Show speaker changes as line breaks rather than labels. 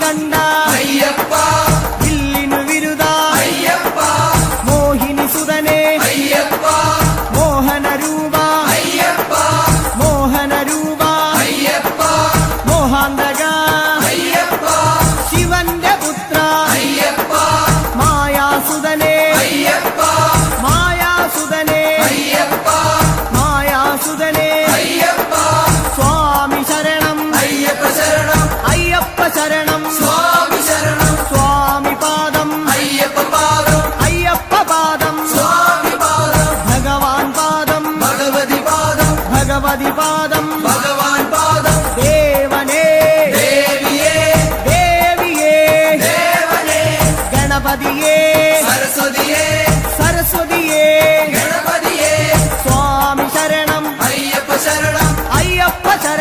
കണ്ട
അയ്യപ്പ
വില്ലിനു വിരുദ
അയ്യപ്പ
മോഹിനി സുതനെ
അയ്യപ്പ
മോഹന രൂപ
അയ്യപ്പ
മോഹന രൂപ
അയ്യപ്പ
മോഹാന്തക
അയ്യപ്പ
ശിവന്റെ പുത്ര
അയ്യപ്പ
മായാസുതനെ
അയ്യപ്പ
മായാസുതനെ
അയ്യപ്പ
മായാസുതനെ
അയ്യപ്പ
സ്വാമി ശരണം
അയ്യപ്പ ശരണം
അയ്യപ്പ ശരണം
സ്വാമി ശരണം
സ്വാമി പാദം
അയ്യപ്പ പാദം
അയ്യപ്പ പാദം
സ്വാമി പാദം
ഭഗവാൻ പാദം
ഭഗവതി പാദം
ഭഗവതി പാദം
ഭഗവാൻ പാദം
ദേവനേ
ദേവിയേ
ദേവിയേ
ദേവനേ
ഗണപതിയേ
സരസ്വതിയേ
സരസ്വതിയേ
ഗണപതിയേ
സ്വാമി ശരണം
അയ്യപ്പ ശരണം
അയ്യപ്പ ശരണം